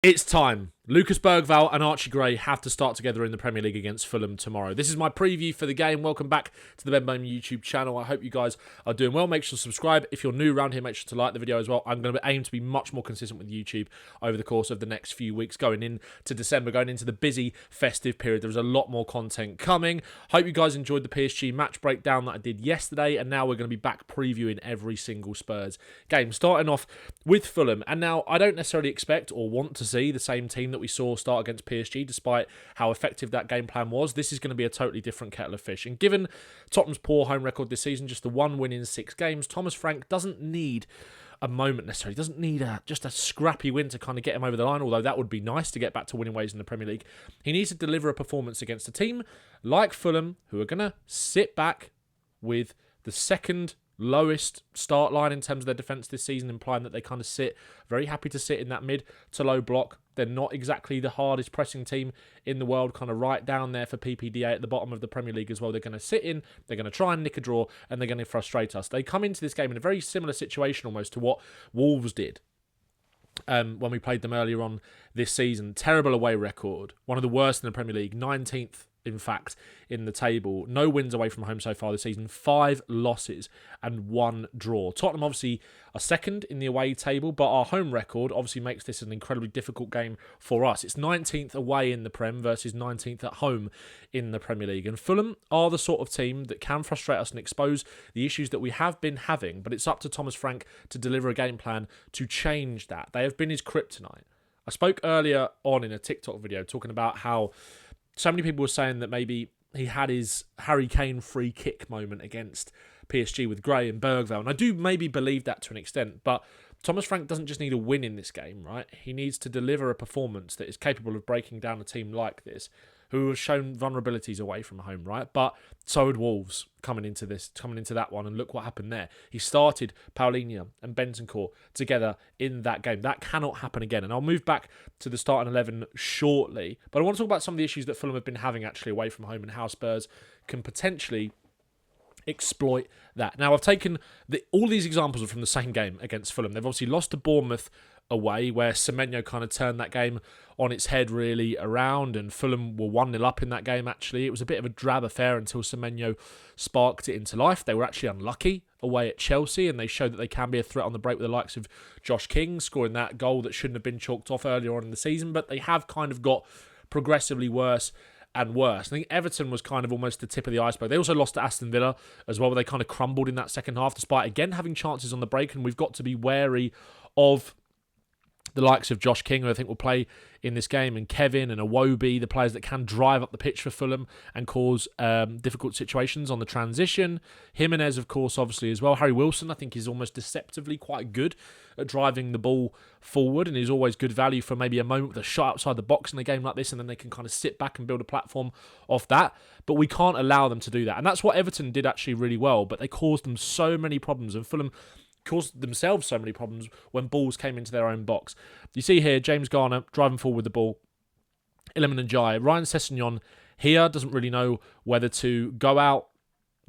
It's time. Lucas Bergvall and Archie Gray have to start together in the Premier League against Fulham tomorrow. This is my preview for the game. Welcome back to the Bowman YouTube channel. I hope you guys are doing well. Make sure to subscribe. If you're new around here, make sure to like the video as well. I'm going to aim to be much more consistent with YouTube over the course of the next few weeks, going into December, going into the busy festive period. There's a lot more content coming. Hope you guys enjoyed the PSG match breakdown that I did yesterday, and now we're going to be back previewing every single Spurs game, starting off with Fulham. And now I don't necessarily expect or want to see the same team that we saw start against PSG, despite how effective that game plan was. This is going to be a totally different kettle of fish. And given Tottenham's poor home record this season, just the one win in 6 games, Thomas Frank doesn't need a moment necessarily. He doesn't need just a scrappy win to kind of get him over the line, although that would be nice to get back to winning ways in the Premier League. He needs to deliver a performance against a team like Fulham, who are going to sit back with the second lowest start line in terms of their defence this season, implying that they kind of sit very happy to sit in that mid to low block. They're not exactly the hardest pressing team in the world, kind of right down there for PPDA at the bottom of the Premier League as well. They're going to sit in, they're going to try and nick a draw, and they're going to frustrate us. They come into this game in a very similar situation almost to what Wolves did when we played them earlier on this season. Terrible away record, one of the worst in the Premier League, 19th in fact in the table. No wins away from home so far this season, 5 losses and 1 draw. Tottenham obviously are second in the away table, but our home record obviously makes this an incredibly difficult game for us. It's 19th away in the Prem versus 19th at home in the Premier League, and Fulham are the sort of team that can frustrate us and expose the issues that we have been having, but it's up to Thomas Frank to deliver a game plan to change that. They have been his kryptonite. I spoke earlier on in a TikTok video talking about how so many people were saying that maybe he had his Harry Kane free kick moment against PSG with Gray and Bergvall. And I do maybe believe that to an extent, but Thomas Frank doesn't just need a win in this game, right? He needs to deliver a performance that is capable of breaking down a team like this, who have shown vulnerabilities away from home, right? But so had Wolves coming into that one, and look what happened there. He started Paulinho and Bentancur together in that game. That cannot happen again. And I'll move back to the starting 11 shortly, but I want to talk about some of the issues that Fulham have been having actually away from home and how Spurs can potentially exploit that. Now, I've taken all these examples are from the same game against Fulham. They've obviously lost to Bournemouth away, where Semenyo kind of turned that game on its head really around, and Fulham were 1-0 up in that game actually. It was a bit of a drab affair until Semenyo sparked it into life. They were actually unlucky away at Chelsea, and they showed that they can be a threat on the break with the likes of Josh King scoring that goal that shouldn't have been chalked off earlier on in the season, but they have kind of got progressively worse and worse. I think Everton was kind of almost the tip of the iceberg. They also lost to Aston Villa as well, where they kind of crumbled in that second half, despite again having chances on the break, and we've got to be wary of the likes of Josh King, who I think will play in this game, and Kevin and Iwobi, the players that can drive up the pitch for Fulham and cause difficult situations on the transition. Jimenez, of course, obviously as well. Harry Wilson, I think, is almost deceptively quite good at driving the ball forward, and is always good value for maybe a moment with a shot outside the box in a game like this, and then they can kind of sit back and build a platform off that. But we can't allow them to do that. And that's what Everton did actually really well, but they caused them so many problems, and Fulham caused themselves so many problems when balls came into their own box. You see here, James Garner driving forward with the ball. Iliman Ndiaye. Ryan Sessegnon here doesn't really know whether to go out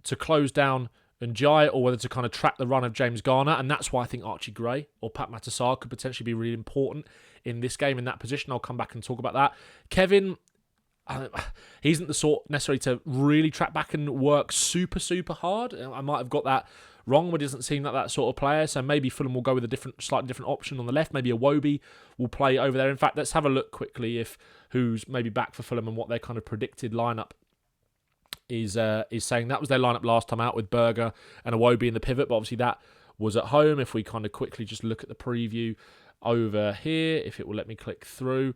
to close down Ndiaye or whether to kind of track the run of James Garner, and that's why I think Archie Gray or Pat Matasar could potentially be really important in this game in that position. I'll come back and talk about that. Kevin, he isn't the sort necessarily to really track back and work super hard. I might have got that wrong, but he doesn't seem like that sort of player. So maybe Fulham will go with a slightly different option on the left. Maybe Iwobi will play over there. In fact, let's have a look quickly if who's maybe back for Fulham and what their kind of predicted lineup is saying. That was their lineup last time out with Berger and Iwobi in the pivot, but obviously that was at home. If we kind of quickly just look at the preview over here, if it will let me click through,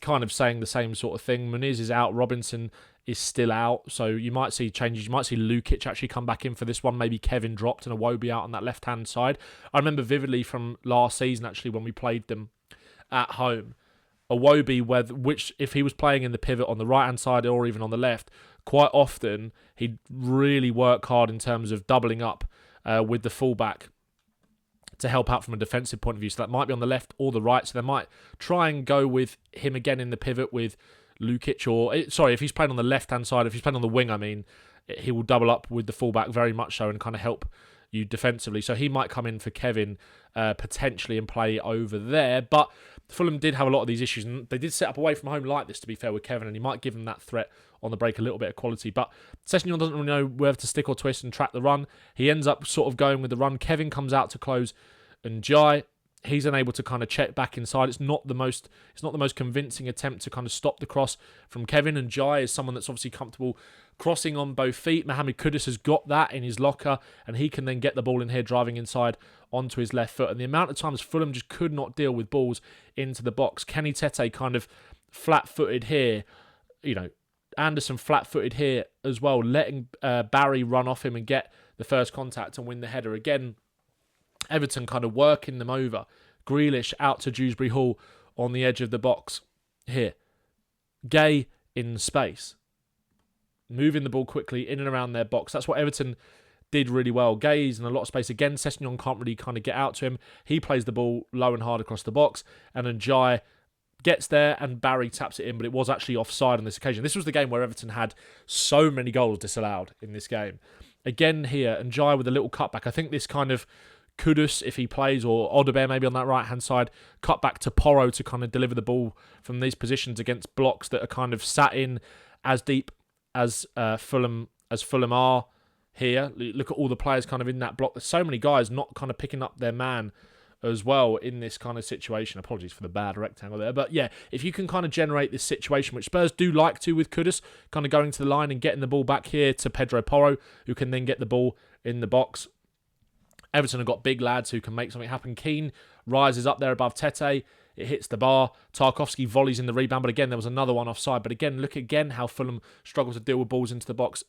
kind of saying the same sort of thing. Muniz is out, Robinson is still out, so you might see changes. You might see Lukic actually come back in for this one. Maybe Kevin dropped and Iwobi out on that left-hand side. I remember vividly from last season actually when we played them at home, Iwobi, which if he was playing in the pivot on the right-hand side or even on the left, quite often he'd really work hard in terms of doubling up with the fullback to help out from a defensive point of view. So that might be on the left or the right. So they might try and go with him again in the pivot with Lukic, or sorry, if he's playing on the left-hand side, if he's playing on the wing, I mean, he will double up with the fullback very much so and kind of help you defensively. So he might come in for Kevin potentially and play over there. But Fulham did have a lot of these issues, and they did set up away from home like this, to be fair, with Kevin, and he might give them that threat on the break, a little bit of quality. But Sessegnon doesn't really know whether to stick or twist and track the run. He ends up sort of going with the run. Kevin comes out to close, and Jai, he's unable to kind of check back inside. It's not the most convincing attempt to kind of stop the cross from Kevin, and Jai is someone that's obviously comfortable crossing on both feet. Mohamed Kudus has got that in his locker, and he can then get the ball in here, driving inside onto his left foot. And the amount of times Fulham just could not deal with balls into the box. Kenny Tete kind of flat-footed here, Anderson flat-footed here as well, letting Barry run off him and get the first contact and win the header. Again, Everton kind of working them over. Grealish out to Dewsbury Hall on the edge of the box here. Gay in space, moving the ball quickly in and around their box. That's what Everton did really well. Gay's in a lot of space. Again, Sessegnon can't really kind of get out to him. He plays the ball low and hard across the box, and then Jai gets there and Barry taps it in, but it was actually offside on this occasion. This was the game where Everton had so many goals disallowed in this game. Again here, and Jai with a little cutback. I think this kind of Kudus, if he plays, or Odebear maybe on that right-hand side, cut back to Porro to kind of deliver the ball from these positions against blocks that are kind of sat in as deep as Fulham are here. Look at all the players kind of in that block. There's so many guys not kind of picking up their man as well in this kind of situation. Apologies for the bad rectangle there. But yeah, if you can kind of generate this situation, which Spurs do like to with Kudus, kind of going to the line and getting the ball back here to Pedro Porro, who can then get the ball in the box. Everton have got big lads who can make something happen. Keane rises up there above Tete. It hits the bar. Tarkowski volleys in the rebound. But again, there was another one offside. But again, look again how Fulham struggle to deal with balls into the box.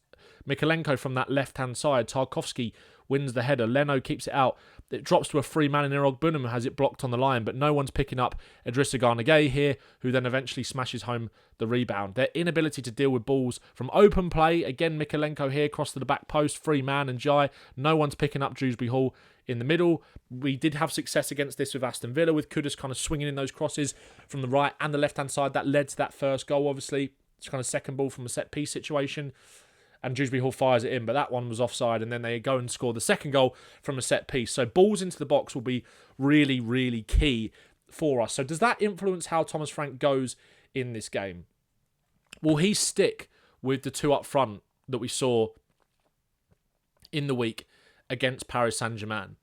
Mikalenko from that left-hand side. Tarkowski wins the header. Leno keeps it out. It drops to a free man in Bunham, who has it blocked on the line, but no one's picking up Idrissa Gana Gueye here, who then eventually smashes home the rebound. Their inability to deal with balls from open play. Again, Mikalenko here, cross to the back post, free man and Jai. No one's picking up Dewsbury Hall in the middle. We did have success against this with Aston Villa, with Kudus kind of swinging in those crosses from the right and the left-hand side. That led to that first goal, obviously. It's kind of second ball from a set-piece situation. And Dewsbury Hall fires it in, but that one was offside, and then they go and score the second goal from a set piece. So balls into the box will be really, really key for us. So does that influence how Thomas Frank goes in this game? Will he stick with the two up front that we saw in the week against Paris Saint-Germain?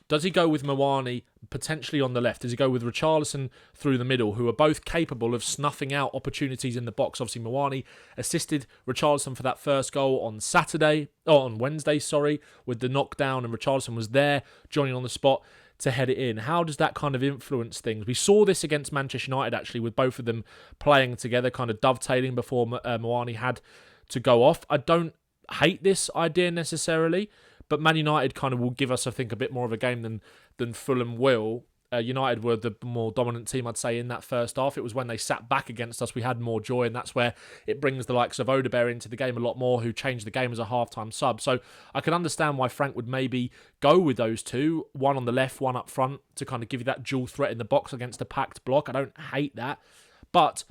Does he go with Mawani potentially on the left? Does he go with Richarlison through the middle, who are both capable of snuffing out opportunities in the box? Obviously, Mawani assisted Richarlison for that first goal on Wednesday, with the knockdown, and Richarlison was there, joining on the spot to head it in. How does that kind of influence things? We saw this against Manchester United, actually, with both of them playing together, kind of dovetailing before Mawani had to go off. I don't hate this idea necessarily, but Man United kind of will give us, I think, a bit more of a game than Fulham will. United were the more dominant team, I'd say, in that first half. It was when they sat back against us we had more joy, and that's where it brings the likes of Odebear into the game a lot more, who changed the game as a half-time sub. So I can understand why Frank would maybe go with those two, one on the left, one up front, to kind of give you that dual threat in the box against a packed block. I don't hate that, but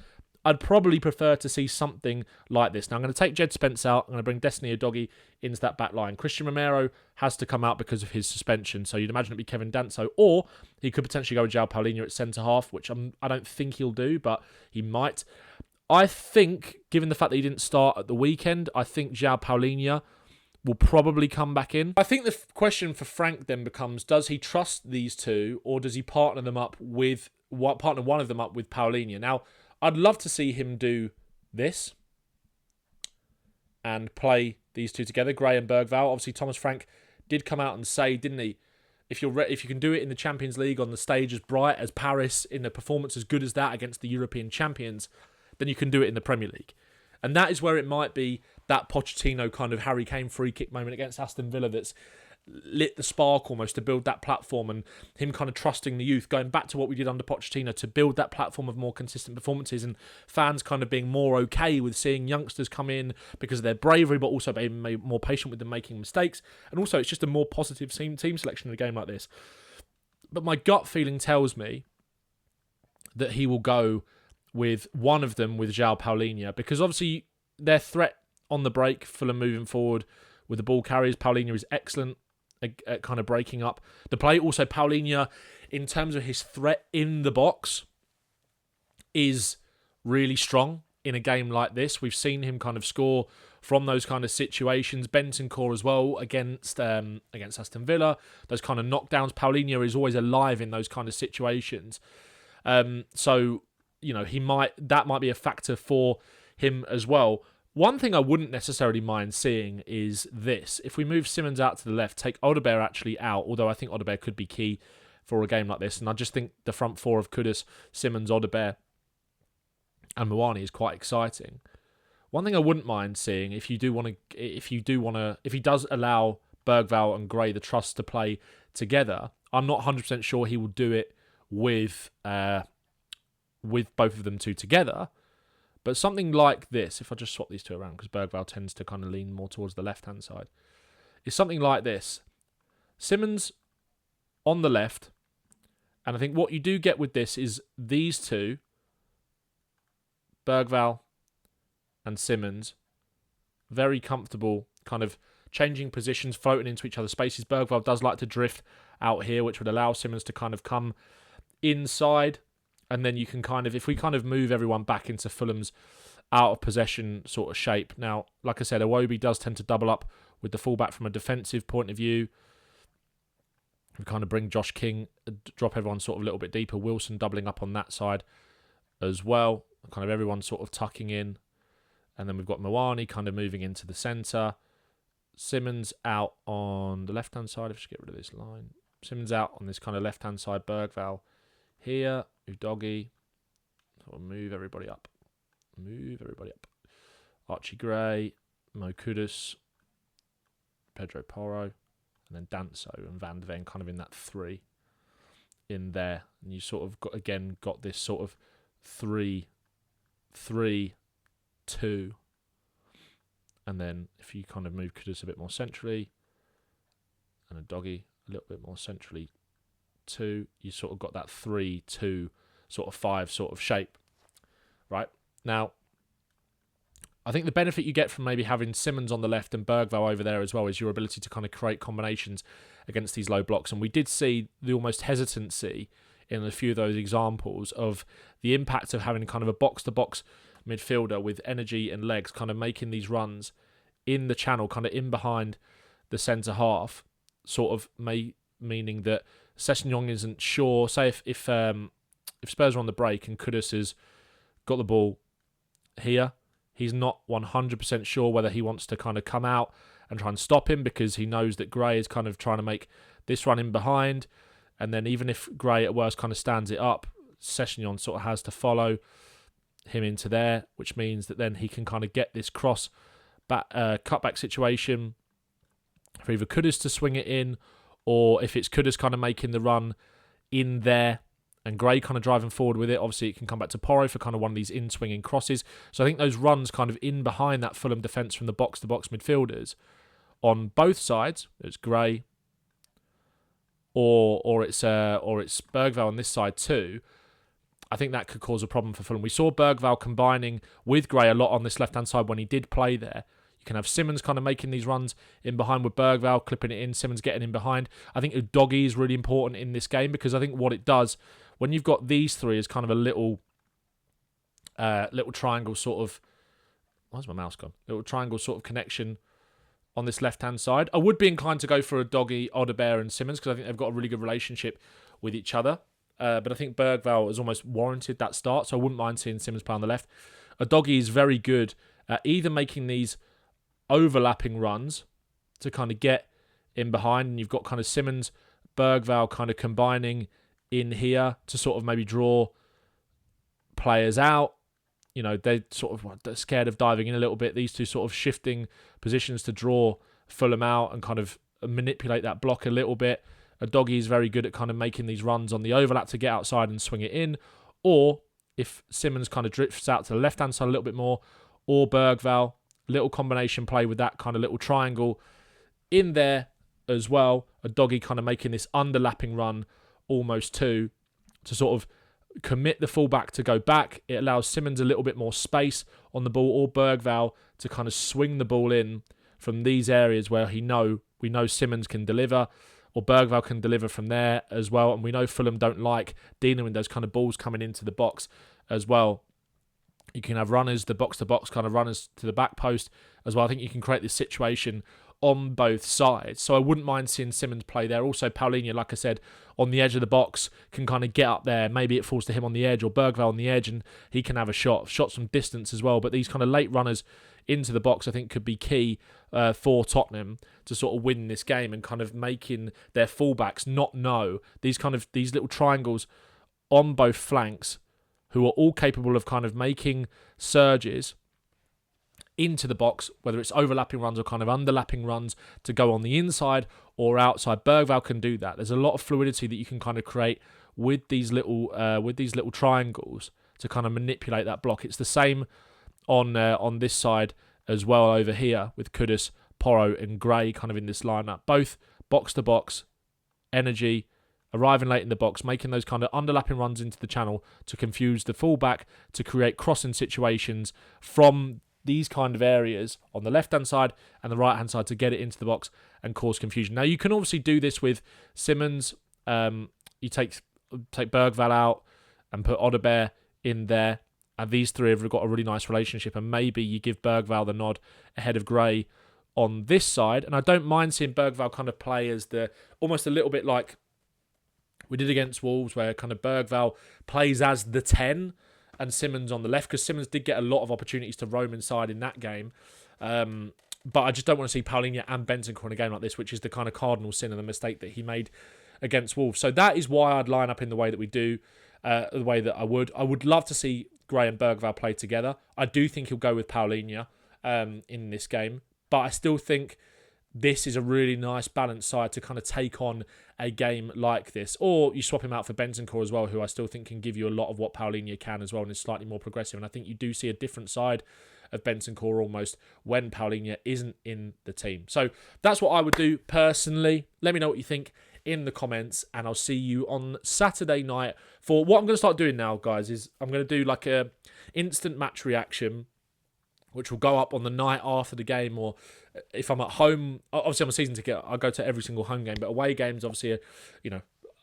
I'd probably prefer to see something like this. Now, I'm going to take Jed Spence out. I'm going to bring Destiny Udogie into that back line. Christian Romero has to come out because of his suspension, so you'd imagine it'd be Kevin Danso, or he could potentially go with João Paulinho at centre-half, which I don't think he'll do, but he might. I think, given the fact that he didn't start at the weekend, I think João Paulinho will probably come back in. I think the question for Frank then becomes, does he trust these two, or does he partner one of them up with Paulinho? Now, I'd love to see him do this and play these two together, Gray and Bergvall. Obviously, Thomas Frank did come out and say, didn't he, if you can do it in the Champions League on the stage as bright as Paris, in a performance as good as that against the European champions, then you can do it in the Premier League. And that is where it might be that Pochettino kind of Harry Kane free kick moment against Aston Villa that's lit the spark almost to build that platform, and him kind of trusting the youth, going back to what we did under Pochettino to build that platform of more consistent performances, and fans kind of being more okay with seeing youngsters come in because of their bravery, but also being more patient with them making mistakes. And also it's just a more positive team selection in a game like this. But my gut feeling tells me that he will go with one of them with João Paulinho, because obviously their threat on the break, Fulham moving forward with the ball carriers, Paulinho is excellent. at kind of breaking up the play. Also, Paulinho, in terms of his threat in the box, is really strong in a game like this. We've seen him kind of score from those kind of situations. Bentancur as well against Aston Villa. Those kind of knockdowns. Paulinho is always alive in those kind of situations. So, that might be a factor for him as well. One thing I wouldn't necessarily mind seeing is this. If we move Simons out to the left, take Odegaard actually out, although I think Odegaard could be key for a game like this. And I just think the front four of Kudus, Simons, Odegaard and Muani is quite exciting. One thing I wouldn't mind seeing, if he does allow Bergvall and Gray the trust to play together, I'm not 100% sure he will do it with both of them two together. But something like this, if I just swap these two around, because Bergvall tends to kind of lean more towards the left-hand side, is something like this. Simons on the left, and I think what you do get with this is these two, Bergvall and Simons, very comfortable, kind of changing positions, floating into each other's spaces. Bergvall does like to drift out here, which would allow Simons to kind of come inside. And then you can kind of, if we kind of move everyone back into Fulham's out of possession sort of shape. Now, like I said, Iwobi does tend to double up with the fullback from a defensive point of view. We kind of bring Josh King, drop everyone sort of a little bit deeper. Wilson doubling up on that side as well. Kind of everyone sort of tucking in. And then we've got Muani kind of moving into the centre. Simons out on the left-hand side. If I just get rid of this line. Simons out on this kind of left-hand side. Bergvall here. Udogie. Sort of move everybody up. Archie Gray. Mo Kudus. Pedro Porro. And then Danso and Van de Ven kind of in that 3 in there. And you sort of got this sort of 3-3-2. And then if you kind of move Kudus a bit more centrally and Udogie a little bit more centrally 2, you sort of got that 3-2 sort of 5 sort of shape, right? Now, I think the benefit you get from maybe having Simons on the left and Bergvall over there as well is your ability to kind of create combinations against these low blocks. And we did see the almost hesitancy in a few of those examples of the impact of having kind of a box-to-box midfielder with energy and legs kind of making these runs in the channel, kind of in behind the centre half, sort of meaning that Sessegnon isn't sure. Say if Spurs are on the break and Kudus has got the ball here, he's not 100% sure whether he wants to kind of come out and try and stop him because he knows that Gray is kind of trying to make this run in behind. And then even if Gray at worst kind of stands it up, Sessegnon sort of has to follow him into there, which means that then he can kind of get this cross back, cutback situation for either Kudus to swing it in, or if it's Kudus kind of making the run in there and Gray kind of driving forward with it, obviously it can come back to Porro for kind of one of these in-swinging crosses. So I think those runs kind of in behind that Fulham defence from the box-to-box midfielders on both sides, it's Gray or it's Bergvall on this side too, I think that could cause a problem for Fulham. We saw Bergvall combining with Gray a lot on this left-hand side when he did play there. You can have Simons kind of making these runs in behind with Bergvall, clipping it in, Simons getting in behind. I think Udogie is really important in this game because I think what it does, when you've got these three as kind of a little triangle sort of... Where's my mouse gone? Little triangle sort of connection on this left-hand side. I would be inclined to go for Udogie, Odegaard and Simons because I think they've got a really good relationship with each other. But I think Bergvall has almost warranted that start, so I wouldn't mind seeing Simons play on the left. Udogie is very good at either making these overlapping runs to kind of get in behind, and you've got kind of Simons, Bergvall kind of combining in here to sort of maybe draw players out. You know, they're sort of scared of diving in a little bit. These two sort of shifting positions to draw Fulham out and kind of manipulate that block a little bit. Udogie is very good at kind of making these runs on the overlap to get outside and swing it in. Or if Simons kind of drifts out to the left-hand side a little bit more, or Bergvall, little combination play with that kind of little triangle in there as well. Udogie kind of making this underlapping run almost to sort of commit the fullback to go back. It allows Simons a little bit more space on the ball, or Bergvall to kind of swing the ball in from these areas where he know We know Simmons can deliver, or Bergvall can deliver from there as well. And we know Fulham don't like dealing with those kind of balls coming into the box as well. You can have runners, the box-to-box kind of runners to the back post as well. I think you can create this situation on both sides. So I wouldn't mind seeing Simmons play there. Also, Paulinho, like I said, on the edge of the box, can kind of get up there. Maybe it falls to him on the edge, or Bergvall on the edge, and he can have a shot. Shots from distance as well. But these kind of late runners into the box, I think, could be key for Tottenham to sort of win this game, and kind of making their fullbacks not know these little triangles on both flanks, who are all capable of kind of making surges into the box, whether it's overlapping runs or kind of underlapping runs to go on the inside or outside. Bergvall can do that. There's a lot of fluidity that you can kind of create with these little triangles to kind of manipulate that block. It's the same on this side as well over here with Kudus, Porro and Gray kind of in this lineup. Both box-to-box, energy, arriving late in the box, making those kind of underlapping runs into the channel to confuse the fullback, to create crossing situations from these kind of areas on the left-hand side and the right-hand side to get it into the box and cause confusion. Now, you can obviously do this with Simmons. You take Bergvall out and put Odebear in there, and these three have got a really nice relationship, and maybe you give Bergvall the nod ahead of Gray on this side. And I don't mind seeing Bergvall kind of play as almost a little bit like we did against Wolves, where kind of Bergvall plays as the 10 and Simmons on the left, because Simmons did get a lot of opportunities to roam inside in that game. But I just don't want to see Paulinho and Bentancur in a game like this, which is the kind of cardinal sin and the mistake that he made against Wolves. So that is why I'd line up in the way that we do, the way that I would. I would love to see Gray and Bergvall play together. I do think he'll go with Paulinho in this game, but I still think this is a really nice balanced side to kind of take on a game like this. Or you swap him out for Bentancur as well, who I still think can give you a lot of what Paulinho can as well, and is slightly more progressive. And I think you do see a different side of Bentancur almost when Paulinho isn't in the team. So that's what I would do personally. Let me know what you think in the comments, and I'll see you on Saturday night. For what I'm going to start doing now, guys, is I'm going to do like a instant match reaction, which will go up on the night after the game, or if I'm at home. Obviously, I'm a season ticket. I go to every single home game, but away games, obviously,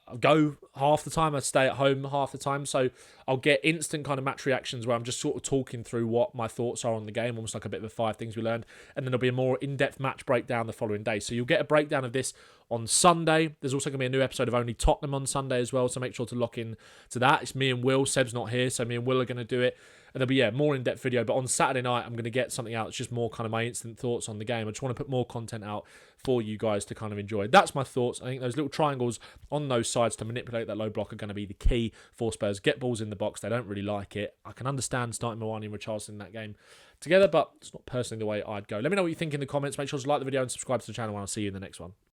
I go half the time. I stay at home half the time, so I'll get instant kind of match reactions where I'm just sort of talking through what my thoughts are on the game, almost like a bit of a 5 things we learned, and then there'll be a more in-depth match breakdown the following day. So you'll get a breakdown of this on Sunday. There's also going to be a new episode of Only Tottenham on Sunday as well, so make sure to lock in to that. It's me and Will. Seb's not here, so me and Will are going to do it. And there'll be, more in-depth video. But on Saturday night, I'm going to get something out that's just more kind of my instant thoughts on the game. I just want to put more content out for you guys to kind of enjoy. That's my thoughts. I think those little triangles on those sides to manipulate that low block are going to be the key for Spurs. Get balls in the box. They don't really like it. I can understand starting Moani and Richarlison in that game together, but it's not personally the way I'd go. Let me know what you think in the comments. Make sure to like the video and subscribe to the channel, and I'll see you in the next one.